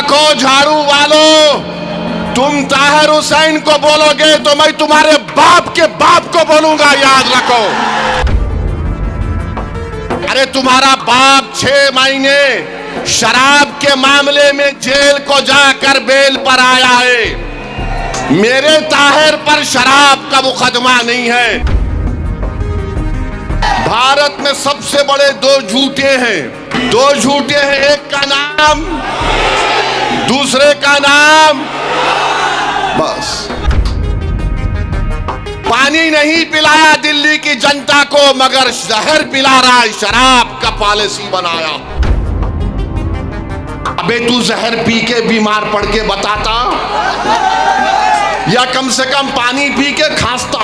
रखो झाड़ू वालों, तुम ताहिर हुसैन को बोलोगे तो मैं तुम्हारे बाप के बाप को बोलूंगा, याद रखो। अरे तुम्हारा बाप 6 महीने शराब के मामले में जेल को जाकर बेल पर आया है। मेरे ताहिर पर शराब का मुकदमा नहीं है। भारत में सबसे बड़े 2 झूठे हैं, 2 झूठे हैं, एक का नाम दूसरे का नाम, बस। पानी नहीं पिलाया दिल्ली की जनता को, मगर जहर पिला रहा है, शराब का पॉलिसी बनाया। अबे तू जहर पी के बीमार पड़ के बताता, या कम से कम पानी पी के खांसता।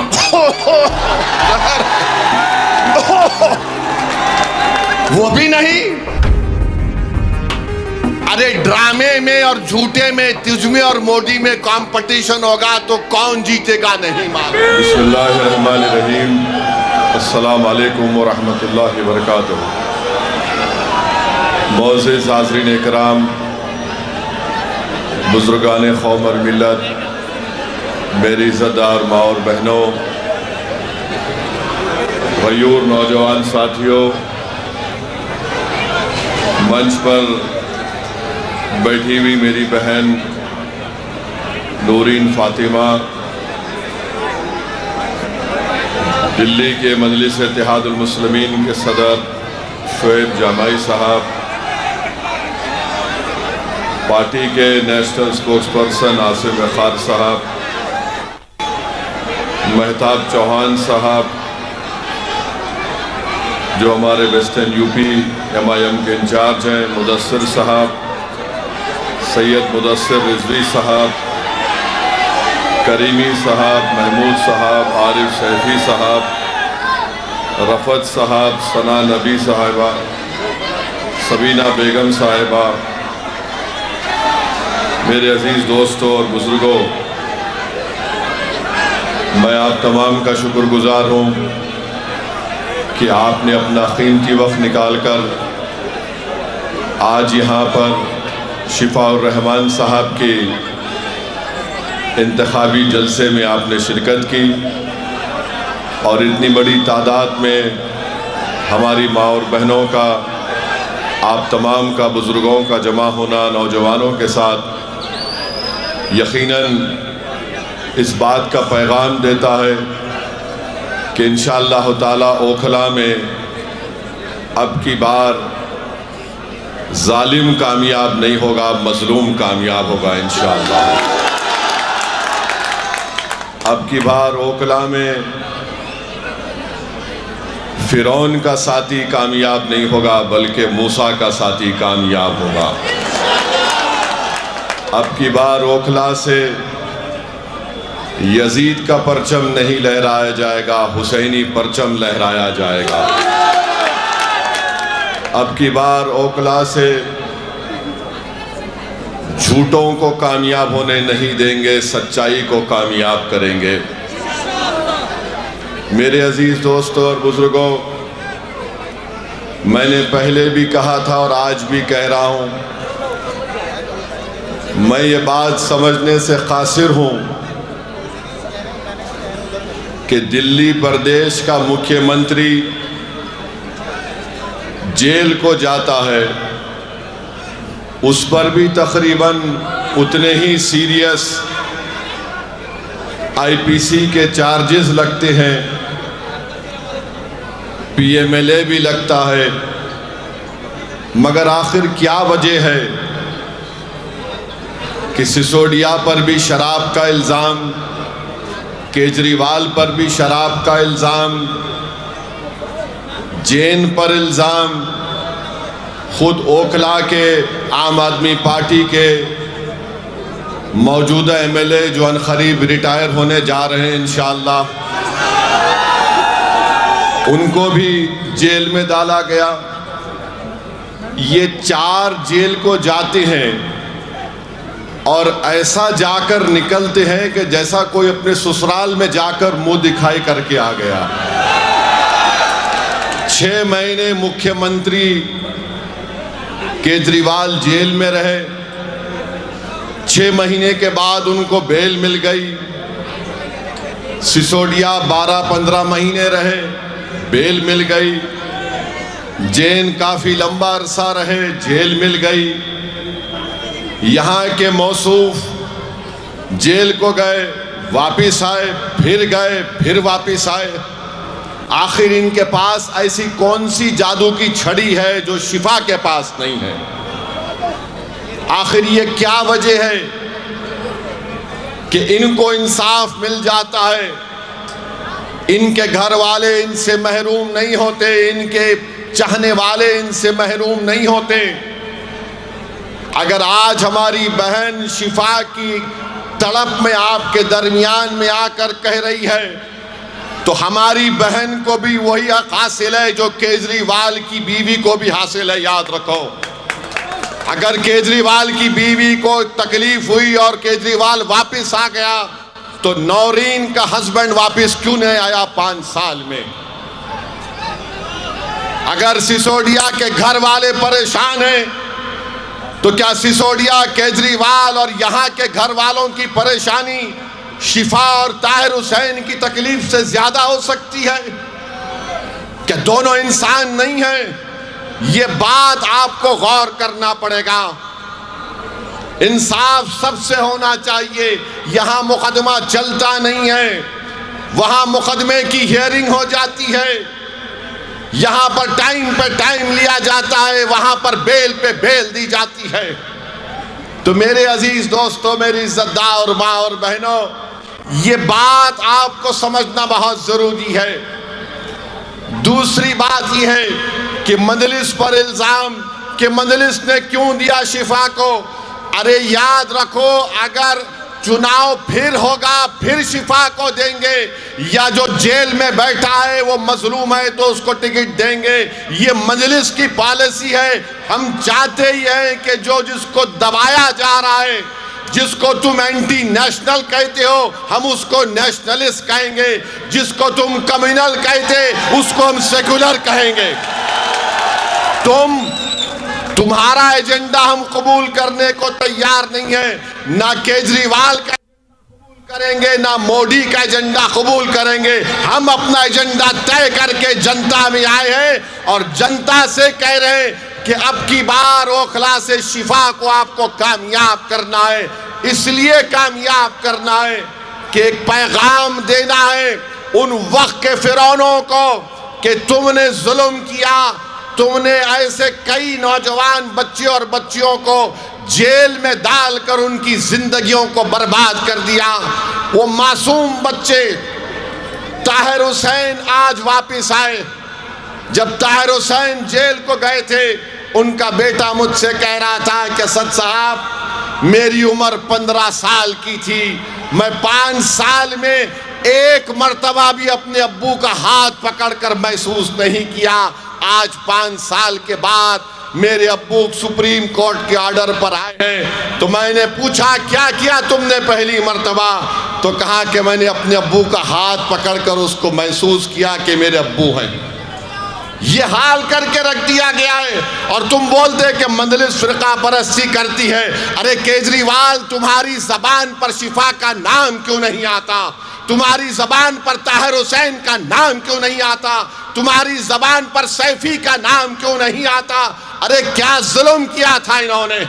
वो भी नहीं। अरे ड्रामे में और झूठे में तुझमें और मोदी में कंपटीशन होगा तो कौन जीतेगा, नहीं मालूम। बिस्मिल्लाहिर्रहमानिर्रहीम, अस्सलाम वालेकुम व रहमतुल्लाहि व बरकातुहू। मोअज़्ज़िज़ हाज़रीन इकराम, बुज़ुर्गान क़ौम और मिल्लत, मेरी इज़्ज़तदार माँ और बहनों, गयूर नौजवान साथियों, मंच पर बैठी हुई मेरी बहन नूरीन फ़ातिमा, दिल्ली के मजलिस इत्तेहादुल मुस्लिमीन के सदर शोएब जामाई साहब, पार्टी के नेशनल स्पोक्सपर्सन आसिम वक़ार साहब, महताब चौहान साहब जो हमारे वेस्टर्न यूपी MIM के इंचार्ज हैं, मुदस्सिर साहब, सैयद मुदस्सिर रिजवी साहब, करीमी साहब, महमूद साहब, आरिफ सैफी साहब, रफ़त साहब, सना नबी साहिबा, सबीना बेगम साहिबा, मेरे अजीज़ दोस्तों और बुज़ुर्गों, मैं आप तमाम का शुक्रगुज़ार हूँ कि आपने अपना कीमती वक्त निकाल कर आज यहाँ पर शिफाउर रहमान साहब के इंतखाबी जलसे में आपने शिरकत की और इतनी बड़ी तादाद में हमारी माँ और बहनों का, आप तमाम का, बुज़ुर्गों का जमा होना नौजवानों के साथ यकीनन इस बात का पैगाम देता है कि इंशाअल्लाह ताला ओखला में अब की बार जालिम कामयाब नहीं होगा, मजलूम कामयाब होगा इंशाअल्लाह। अब की बार ओखला में फिरौन का साथी कामयाब नहीं होगा, बल्कि मूसा का साथी कामयाब होगा। अब की बार ओखला से यजीद का परचम नहीं लहराया जाएगा, हुसैनी परचम लहराया जाएगा। अब की बार ओखला से झूठों को कामयाब होने नहीं देंगे, सच्चाई को कामयाब करेंगे। मेरे अजीज दोस्तों और बुजुर्गों, मैंने पहले भी कहा था और आज भी कह रहा हूं, मैं ये बात समझने से कासिर हूं कि दिल्ली प्रदेश का मुख्यमंत्री जेल को जाता है, उस पर भी तकरीबन उतने ही सीरियस IPC के चार्जेस लगते हैं, PMLA भी लगता है। मगर आखिर क्या वजह है कि सिसोदिया पर भी शराब का इल्ज़ाम, केजरीवाल पर भी शराब का इल्ज़ाम, जैन पर इल्ज़ाम, खुद ओखला के आम आदमी पार्टी के मौजूदा MLA जो अनकरीब रिटायर होने जा रहे हैं इंशाअल्लाह, उनको भी जेल में डाला गया। ये 4 जेल को जाते हैं और ऐसा जाकर निकलते हैं कि जैसा कोई अपने ससुराल में जाकर मुंह दिखाई करके आ गया। 6 महीने मुख्यमंत्री केजरीवाल जेल में रहे, 6 महीने के बाद उनको बेल मिल गई। सिसोदिया 12-15 महीने रहे, बेल मिल गई। जैन काफ़ी लंबा अरसा रहे, जेल मिल गई। यहाँ के मौसूफ जेल को गए, वापिस आए, फिर गए, फिर वापिस आए। आखिर इनके पास ऐसी कौन सी जादू की छड़ी है जो शिफा के पास नहीं है? आखिर ये क्या वजह है कि इनको इंसाफ मिल जाता है, इनके घर वाले इनसे महरूम नहीं होते, इनके चाहने वाले इनसे महरूम नहीं होते? अगर आज हमारी बहन शिफा की तड़प में आपके दरमियान में आकर कह रही है, तो हमारी बहन को भी वही हक हासिल है जो केजरीवाल की बीवी को भी हासिल है। याद रखो, अगर केजरीवाल की बीवी को तकलीफ हुई और केजरीवाल वापस आ गया, तो नौरीन का हस्बैंड वापस क्यों नहीं आया 5 साल में? अगर सिसोदिया के घर वाले परेशान हैं, तो क्या सिसोदिया, केजरीवाल और यहाँ के घर वालों की परेशानी शिफा और ताहिर हुसैन की तकलीफ से ज्यादा हो सकती है? क्या दोनों इंसान नहीं हैं? ये बात आपको गौर करना पड़ेगा। इंसाफ सबसे होना चाहिए। यहाँ मुकदमा चलता नहीं है, वहाँ मुकदमे की हियरिंग हो जाती है। यहाँ पर टाइम पे टाइम लिया जाता है, वहाँ पर बेल पे बेल दी जाती है। तो मेरे अजीज दोस्तों, मेरी इज्जतदार माँ और बहनों, ये बात आपको समझना बहुत जरूरी है। दूसरी बात यह है कि मजलिस पर इल्जाम कि मजलिस ने क्यों दिया शिफा को। अरे याद रखो, अगर चुनाव फिर होगा, फिर शिफा को देंगे, या जो जेल में बैठा है वो मजलूम है तो उसको टिकट देंगे। ये मजलिस की पॉलिसी है। हम चाहते ही हैं कि जो जिसको दबाया जा रहा है, जिसको तुम एंटी नेशनल कहते हो, हम उसको नेशनलिस्ट कहेंगे। जिसको तुम कम्युनल कहते, उसको हम सेकुलर कहेंगे। तुम्हारा एजेंडा हम कबूल करने को तैयार नहीं है। ना केजरीवाल का कबूल करेंगे, ना मोदी का एजेंडा कबूल करेंगे। हम अपना एजेंडा तय करके जनता में आए हैं और जनता से कह रहे हैं कि अब की बार ओखला से शिफा को आपको कामयाब करना है। इसलिए कामयाब करना है कि एक पैगाम देना है उन वक्त के फिरौनों को कि तुमने जुल्म किया, तुमने ऐसे कई नौजवान बच्चे और बच्चियों को जेल में डालकर उनकी जिंदगियों को बर्बाद कर दिया। वो मासूम बच्चे ताहिर हुसैन आज वापस आए। जब ताहिर हुसैन जेल को गए थे, उनका बेटा मुझसे कह रहा था कि सद साहब, मेरी उम्र 15 साल की थी, मैं 5 साल में एक मर्तबा भी अपने अब्बू का हाथ पकड़कर महसूस नहीं किया। आज 5 साल के बाद मेरे अब्बू सुप्रीम कोर्ट के ऑर्डर पर आए हैं। तो मैंने पूछा, क्या किया तुमने पहली मर्तबा? तो कहा कि मैंने अपने अब्बू का हाथ पकड़कर उसको महसूस किया कि मेरे अब्बू हैं। ये हाल करके रख दिया गया है। और तुम बोलते कि मजलिस फिरका परस्ती करती है। अरे केजरीवाल, तुम्हारी जबान पर शिफा का नाम क्यों नहीं आता? तुम्हारी जबान पर ताहिर हुसैन का नाम क्यों नहीं आता? तुम्हारी जबान पर सैफी का नाम क्यों नहीं आता? अरे क्या जुल्म किया था इन्होंने?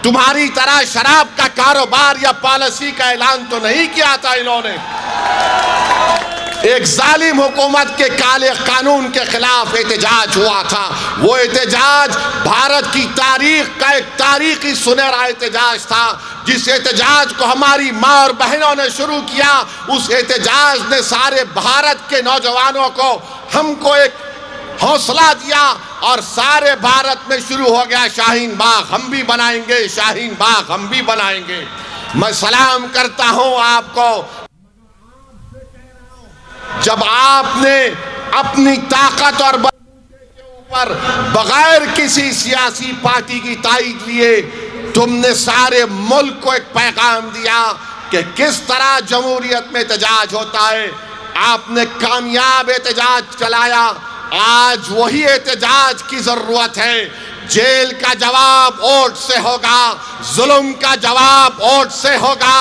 तुम्हारी तरह शराब का कारोबार या पॉलिसी का ऐलान तो नहीं किया था इन्होंने। एक जालिम हुकूमत के काले कानून के खिलाफ एहतजाज हुआ था। वो एहतजाज भारत की तारीख का एक तारीखी सुनहरा एहतजाज था। जिस एहतजाज को हमारी माँ और बहनों ने शुरू किया, उस एहतजाज ने सारे भारत के नौजवानों को, हमको एक हौसला दिया और सारे भारत में शुरू हो गया शाहीन बाग हम भी बनाएंगे, शाहीन बाग हम भी बनाएंगे। मैं सलाम करता हूं आपको। जब आपने अपनी ताकत और बलबूते के ऊपर बगैर किसी सियासी पार्टी की ताईद लिए तुमने सारे मुल्क को एक पैगाम दिया कि किस तरह जमहूरियत में एहतजाज होता है, आपने कामयाब एहतजाज चलाया। आज वही एहतजाज की जरूरत है जेल का जवाब वोट से होगा, जुल्म का जवाब वोट से होगा,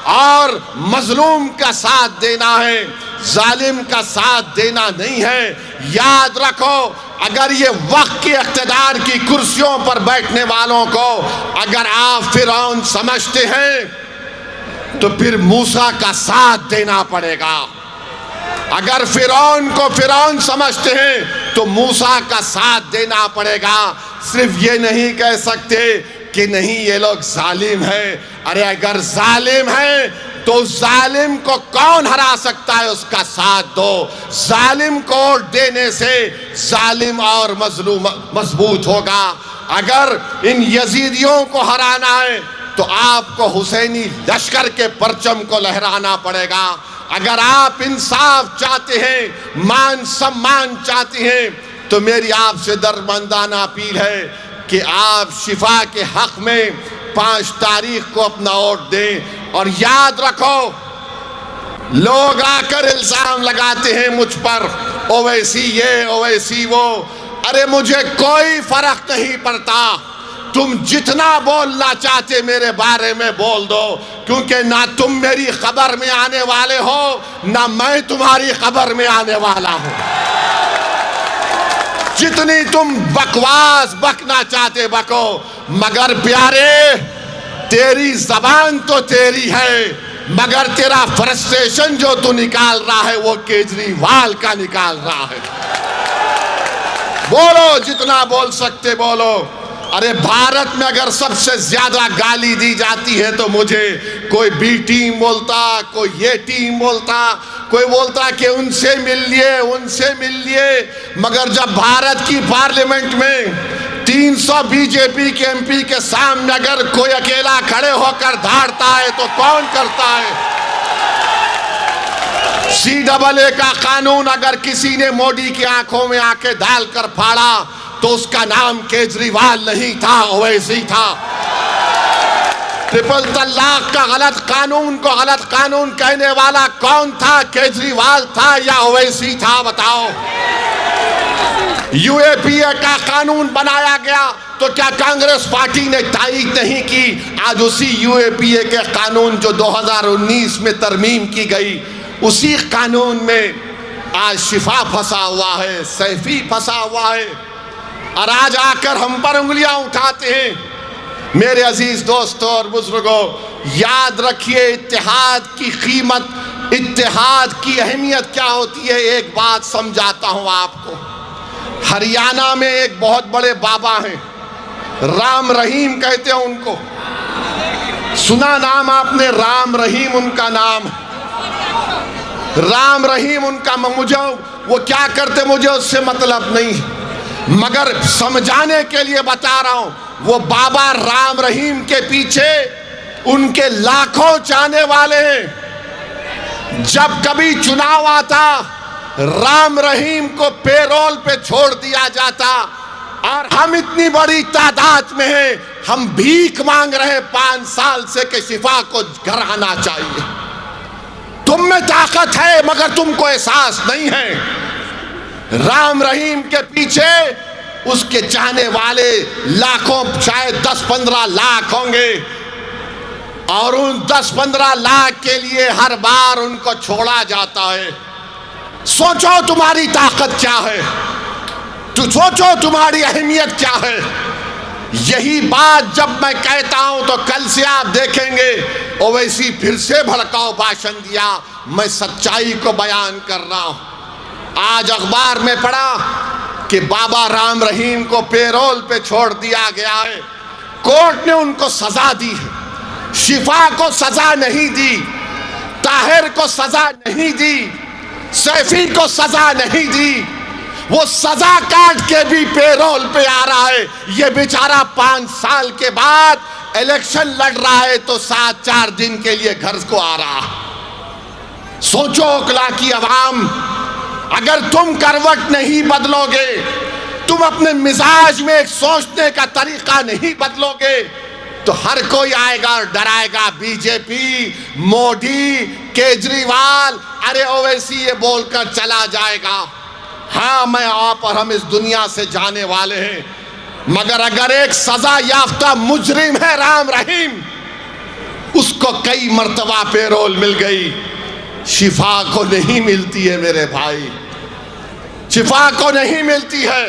और मजलूम का साथ देना है, जालिम का साथ देना नहीं है। याद रखो, अगर ये वक्त की इख्तिदार की कुर्सियों पर बैठने वालों को अगर आप फिरौन समझते हैं तो फिर मूसा का साथ देना पड़ेगा। अगर फिरौन को फिरौन समझते हैं तो मूसा का साथ देना पड़ेगा। सिर्फ ये नहीं कह सकते कि नहीं ये लोग जालिम है। अरे अगर जालिम है तो जालिम को कौन हरा सकता है, उसका साथ दो। जालिम को वोट देने से जालिम और मजलूम मजबूत होगा। अगर इन यजीदियों को हराना है तो आपको हुसैनी लश्कर के परचम को लहराना पड़ेगा। अगर आप इंसाफ चाहते हैं, मान सम्मान चाहते हैं, तो मेरी आपसे दरबंदाना अपील है कि आप शिफा के हक में 5 तारीख को अपना वोट दें। और याद रखो, लोग आकर इल्जाम लगाते हैं मुझ पर, ओवैसी ये ओवैसी वो। अरे मुझे कोई फर्क नहीं पड़ता, तुम जितना बोलना चाहते मेरे बारे में बोल दो, क्योंकि ना तुम मेरी खबर में आने वाले हो, ना मैं तुम्हारी खबर में आने वाला हूं। जितनी तुम बकवास बकना चाहते बको, मगर प्यारे तेरी जबान तो तेरी है, मगर तेरा फ्रस्ट्रेशन जो तू निकाल रहा है वो केजरीवाल का निकाल रहा है। बोलो, जितना बोल सकते बोलो। अरे भारत में अगर सबसे ज्यादा गाली दी जाती है तो मुझे कोई बी टीम बोलता, कोई ये टीम बोलता, कोई बोलता कि उनसे मिल लिए, उनसे मिल लिए। मगर जब भारत की पार्लियामेंट में 300 बीजेपी के एमपी के सामने अगर कोई अकेला खड़े होकर धाड़ता है तो कौन करता है? CAA का कानून अगर किसी ने मोदी की आंखों में आंखें डालकर फाड़ा तो उसका नाम केजरीवाल नहीं था, ओवैसी था। ट्रिपल तलाक का गलत कानून को गलत कानून कहने वाला कौन था? केजरीवाल था या ओवैसी था? बताओ। UAPA का कानून बनाया गया तो क्या कांग्रेस पार्टी ने तायीद नहीं की? आज उसी UAPA के कानून जो 2019 में तरमीम की गई, उसी कानून में आज शिफा फंसा हुआ है, सैफी फंसा हुआ है, और आज आकर हम पर उंगलियां उठाते हैं। मेरे अजीज दोस्तों और बुजुर्गों, याद रखिए इत्तेहाद की कीमत, इत्तेहाद की अहमियत क्या होती है। एक बात समझाता हूं आपको। हरियाणा में एक बहुत बड़े बाबा हैं, राम रहीम कहते हैं उनको। सुना नाम आपने? राम रहीम उनका नाम है। राम रहीम उनका, मुझे वो क्या करते मुझे उससे मतलब नहीं, मगर समझाने के लिए बता रहा हूं। वो बाबा राम रहीम के पीछे उनके लाखों चाहने वाले हैं। जब कभी चुनाव आता, राम रहीम को पेरोल पे छोड़ दिया जाता, और हम इतनी बड़ी तादाद में हैं, हम भीख मांग रहे 5 साल से कि शिफा को घर आना चाहिए। तुम में ताकत है मगर तुमको एहसास नहीं है। राम रहीम के पीछे उसके चाहने वाले लाखों, शायद 10-15 लाख होंगे, और उन 10-15 लाख के लिए हर बार उनको छोड़ा जाता है। सोचो तुम्हारी ताकत क्या है, तो सोचो तुम्हारी अहमियत क्या है। यही बात जब मैं कहता हूं तो कल से आप देखेंगे ओवैसी फिर से भड़काऊ भाषण दिया। मैं सच्चाई को बयान कर रहा हूं। आज अखबार में पढ़ा कि बाबा राम रहीम को पेरोल पे छोड़ दिया गया है। कोर्ट ने उनको सजा दी है, शिफा को सजा नहीं दी, ताहिर को सजा नहीं दी, सैफी को सजा नहीं दी। वो सजा काट के भी पेरोल पे आ रहा है। ये बेचारा 5 साल के बाद इलेक्शन लड़ रहा है तो 7-4 दिन के लिए घर को आ रहा। सोचो ओखला की आवाम, अगर तुम करवट नहीं बदलोगे, तुम अपने मिजाज में एक सोचने का तरीका नहीं बदलोगे, तो हर कोई आएगा और डराएगा, बीजेपी, मोदी, केजरीवाल, अरे ओवैसी ये बोलकर चला जाएगा। हाँ, मैं आप और हम इस दुनिया से जाने वाले हैं, मगर अगर एक सजा याफ्ता मुजरिम है राम रहीम, उसको कई मर्तबा पेरोल मिल गई, शिफा को नहीं मिलती है मेरे भाई, शिफा को नहीं मिलती है।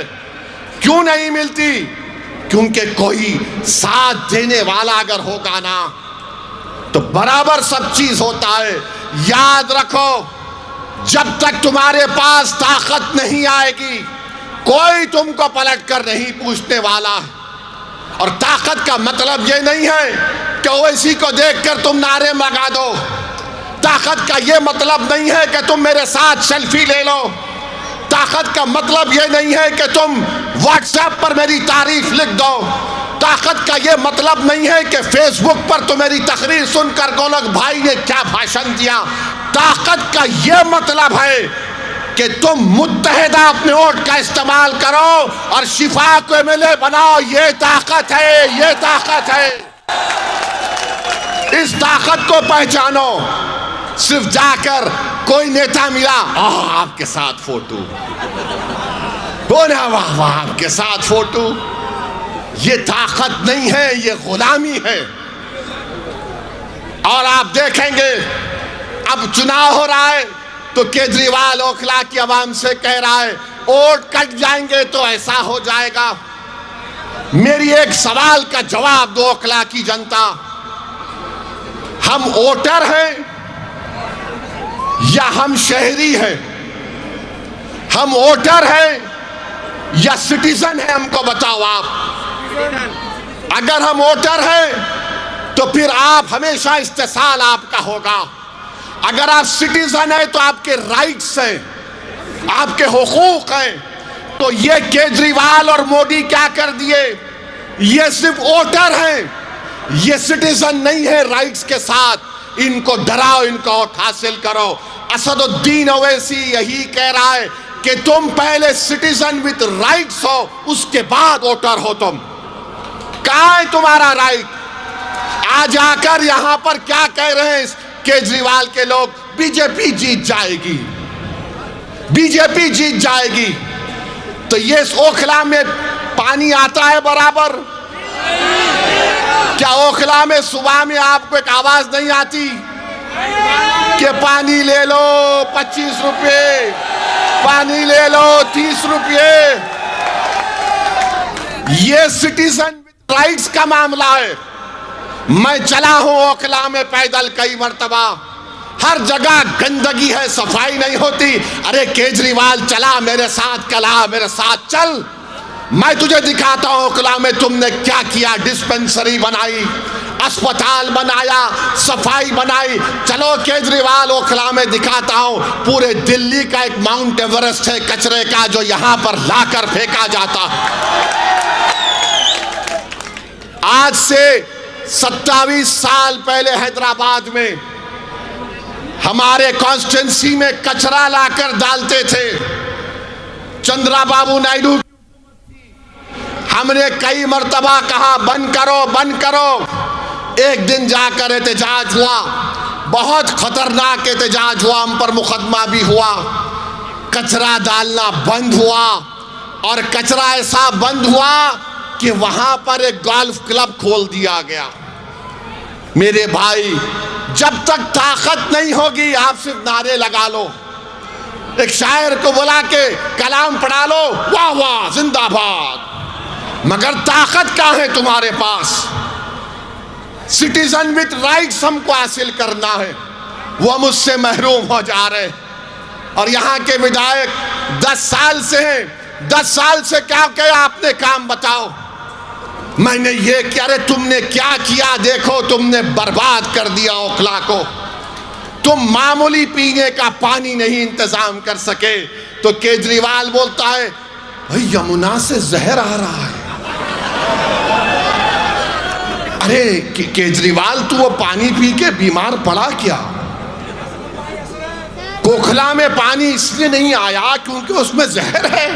क्यों नहीं मिलती? क्योंकि कोई साथ देने वाला अगर होगा ना तो बराबर सब चीज होता है। याद रखो, जब तक तुम्हारे पास ताकत नहीं आएगी कोई तुमको पलट कर नहीं पूछने वाला। और ताकत का मतलब ये नहीं है कि ओवैसी को देखकर तुम नारे लगा दो। ताकत का ये मतलब नहीं है कि तुम मेरे साथ सेल्फी ले लो। ताकत का मतलब ये नहीं है कि तुम व्हाट्सएप पर मेरी तारीफ लिख दो। ताकत का ये मतलब नहीं है कि फेसबुक पर तो मेरी तकरीर सुनकर गोलक भाई ने क्या भाषण दिया। ताकत का ये मतलब है कि तुम मुत्तहिदा अपने वोट का इस्तेमाल करो और शिफा को एमएलए बनाओ। ये ताकत है, ये ताकत है। इस ताकत को पहचानो। सिर्फ जाकर कोई नेता मिला, आपके साथ फोटो, बोला वाह वाह आपके साथ फोटो, ये ताकत नहीं है, ये गुलामी है। और आप देखेंगे अब चुनाव हो रहा है तो केजरीवाल ओखला की आवाम से कह रहा है वोट कट जाएंगे तो ऐसा हो जाएगा। मेरी एक सवाल का जवाब दो ओखला की जनता, हम वोटर हैं या हम शहरी हैं? हम वोटर हैं या सिटीजन हैं? हमको बताओ आप। अगर हम वोटर हैं तो फिर आप हमेशा इस्तेसाल आपका होगा। अगर आप सिटीजन हैं तो आपके राइट्स हैं, आपके हुकूक हैं। तो ये केजरीवाल और मोदी क्या कर दिए? ये सिर्फ वोटर हैं, ये सिटीजन नहीं है राइट्स के साथ। इनको डराओ, इनको वोट हासिल करो। असदुद्दीन ओवैसी यही कह रहा है कि तुम पहले सिटीजन विद राइट्स हो, उसके बाद वोटर हो। तुम कहां है तुम्हारा राइट? आज आकर यहां पर क्या कह रहे हैं केजरीवाल के लोग? बीजेपी जीत जाएगी, बीजेपी जीत जाएगी। तो ये इस ओखला में पानी आता है बराबर? क्या ओखला में सुबह में आपको एक आवाज नहीं आती कि पानी ले लो 25 रुपये, पानी ले लो 30 रुपये? ये सिटीजन विद राइट्स का मामला है। मैं चला हूं ओखला में पैदल कई मर्तबा, हर जगह गंदगी है, सफाई नहीं होती। अरे केजरीवाल चला मेरे साथ, कला मेरे साथ चल, मैं तुझे दिखाता हूं ओखला में तुमने क्या किया। डिस्पेंसरी बनाई, अस्पताल बनाया, सफाई बनाई। चलो केजरीवाल ओखला में दिखाता हूं। पूरे दिल्ली का एक माउंट एवरेस्ट है कचरे का जो यहां पर लाकर फेंका जाता। आज से 27 साल पहले हैदराबाद में हमारे कॉन्स्टिट्यूंसी में कचरा लाकर डालते थे चंद्रा बाबू नायडू। हमने कई मर्तबा कहा बंद करो, बंद करो। एक दिन जाकर एहतजाज हुआ, बहुत खतरनाक एहतजाज हुआ, हम पर मुकदमा भी हुआ। कचरा डालना बंद हुआ और कचरा ऐसा बंद हुआ कि वहां पर एक गोल्फ क्लब खोल दिया गया। मेरे भाई, जब तक ताकत नहीं होगी आप सिर्फ नारे लगा लो। एक शायर को बुला के कलाम पढ़ा लो, वाह वाह जिंदाबाद, मगर ताकत क्या है तुम्हारे पास? सिटीजन विद राइट्स हमको हासिल करना है, वो मुझसे महरूम हो जा रहे। और यहां के विधायक 10 साल से हैं, 10 साल से क्या किया आपने काम बताओ? मैंने ये किया। अरे तुमने क्या किया? देखो तुमने बर्बाद कर दिया ओखला को। तुम मामूली पीने का पानी नहीं इंतजाम कर सके तो केजरीवाल बोलता है भाई यमुना से जहर आ रहा है। अरे केजरीवाल तू वो पानी पी के बीमार पड़ा क्या? ओखला में पानी इसलिए नहीं आया क्योंकि उसमें जहर है।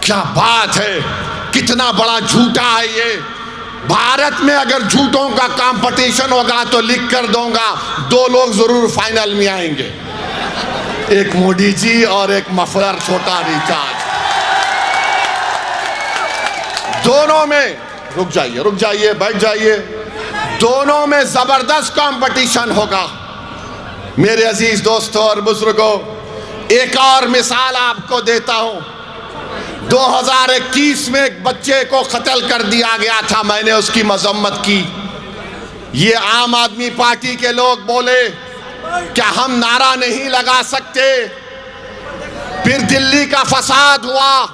क्या बात है, कितना बड़ा झूठा है ये। भारत में अगर झूठों का कंपटीशन होगा तो लिख कर दूंगा 2 लोग जरूर फाइनल में आएंगे, एक मोदी जी और एक मफलर छोटा रिचार्ज। दोनों में रुक जाइए, बैठ जाइए। दोनों में जबरदस्त कंपटीशन होगा। मेरे अजीज दोस्तों और बुजुर्गों, एक और मिसाल आपको देता हूं। 2021 में एक बच्चे को कत्ल कर दिया गया था, मैंने उसकी मजम्मत की। ये आम आदमी पार्टी के लोग बोले क्या हम नारा नहीं लगा सकते? फिर दिल्ली का फसाद हुआ,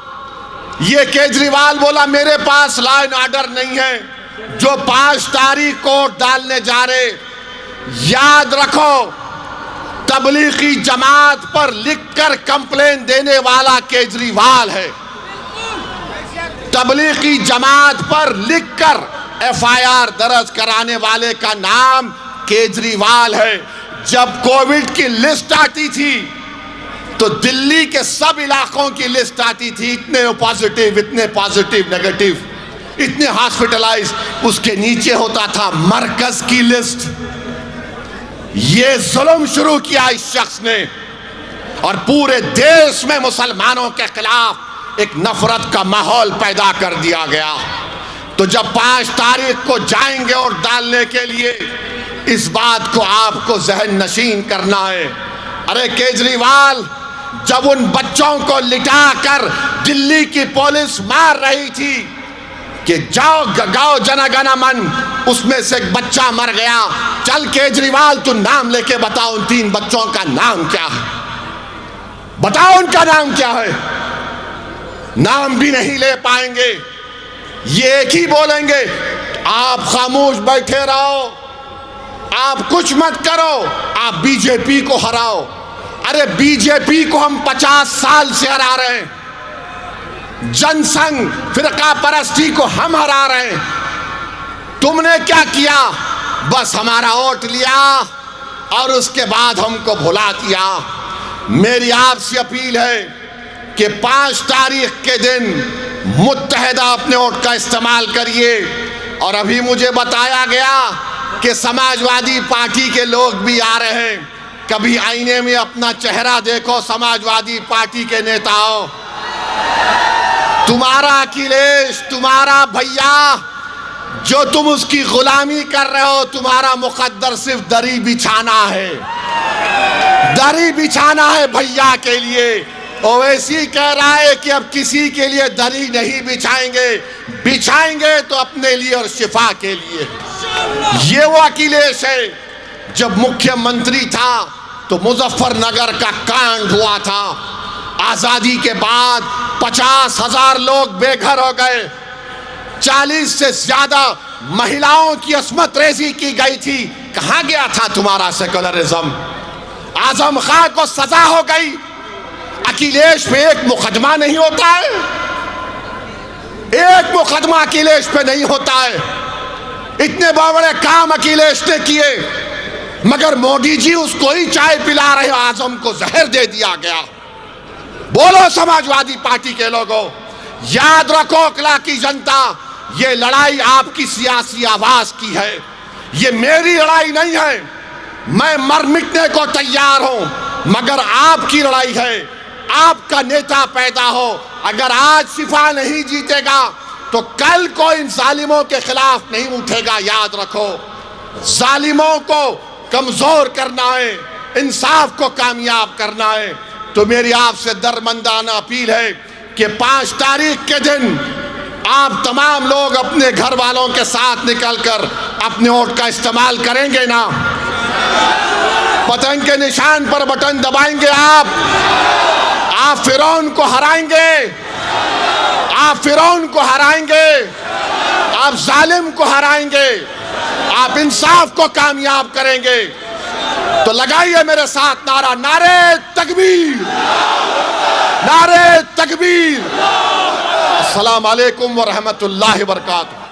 ये केजरीवाल बोला मेरे पास लॉ एंड ऑर्डर नहीं है। जो 5 तारीख को डालने जा रहे, याद रखो तबलीगी जमात पर लिखकर कंप्लेन देने वाला केजरीवाल है। तबलीगी जमात पर लिखकर FIR दर्ज कराने वाले का नाम केजरीवाल है। जब कोविड की लिस्ट आती थी तो दिल्ली के सब इलाकों की लिस्ट आती थी, इतने पॉजिटिव नेगेटिव, इतने हॉस्पिटलाइज, उसके नीचे होता था मरकज की लिस्ट। ये जुल्म शुरू किया इस शख्स ने और पूरे देश में मुसलमानों के खिलाफ एक नफरत का माहौल पैदा कर दिया गया। तो जब 5 तारीख को जाएंगे और डालने के लिए, इस बात को आपको जहन नशीन करना है। अरे केजरीवाल, जब उन बच्चों को लिटाकर दिल्ली की पुलिस मार रही थी कि जाओ गाओ जनगण मन, उसमें से एक बच्चा मर गया। चल केजरीवाल तू नाम लेके बताओ उन 3 बच्चों का नाम क्या है, बताओ उनका नाम क्या है। नाम भी नहीं ले पाएंगे। ये एक ही बोलेंगे आप खामोश बैठे रहो, आप कुछ मत करो, आप बीजेपी को हराओ। अरे बीजेपी को हम 50 साल से हरा रहे हैं, जनसंघ फिरका परस्ती को हम हरा रहे हैं। तुमने क्या किया? बस हमारा वोट लिया और उसके बाद हमको भुला दिया। मेरी आपसे अपील है कि 5 तारीख के दिन मुत्तहदा अपने वोट का इस्तेमाल करिए। और अभी मुझे बताया गया कि समाजवादी पार्टी के लोग भी आ रहे हैं। कभी आईने में अपना चेहरा देखो समाजवादी पार्टी के नेताओं। तुम्हारा अखिलेश, तुम्हारा भैया, जो तुम उसकी गुलामी कर रहे हो, तुम्हारा मुकद्दर सिर्फ दरी बिछाना है, दरी बिछाना है भैया के लिए। ओवैसी कह रहा है कि अब किसी के लिए दरी नहीं बिछाएंगे, बिछाएंगे तो अपने लिए और शिफा के लिए। ये वो अखिलेश है। जब मुख्यमंत्री था तो मुजफ्फरनगर का कांड हुआ था। आजादी के बाद 50,000 लोग बेघर हो गए, 40 से ज्यादा महिलाओं की अस्मत रेजी की गई थी। कहां गया था तुम्हारा सेकुलरिज्म? आजम खां को सजा हो गई, अखिलेश पे एक मुकदमा नहीं होता है, एक मुकदमा अखिलेश पे नहीं होता है। इतने बड़े काम अखिलेश ने किए, मगर मोदी जी उसको ही चाय पिला रहे, आजम को जहर दे दिया गया। बोलो समाजवादी पार्टी के लोगों, याद रखो अकला की जनता, ये लड़ाई आपकी सियासी आवाज की है, ये मेरी लड़ाई नहीं है। मैं मर मिटने को तैयार हूं, मगर आपकी लड़ाई है। आपका नेता पैदा हो, अगर आज शिफा नहीं जीतेगा तो कल को इन जालिमों के खिलाफ नहीं उठेगा। याद रखो, जालिमों को कमजोर करना है, इंसाफ को कामयाब करना है। तो मेरी आपसे दरमंदाना अपील है कि 5 तारीख के दिन आप तमाम लोग अपने घर वालों के साथ निकलकर अपने वोट का इस्तेमाल करेंगे ना? पतंग के निशान पर बटन दबाएंगे आप फिरौन को हराएंगे, आप फिरौन को हराएंगे, आप जालिम को हराएंगे, आप इंसाफ को कामयाब करेंगे। तो लगाइए मेरे साथ नारा, नारे तकबीर, नारे तकबीर। अस्सलाम वालेकुम व रहमतुल्लाहि व बरकातहू।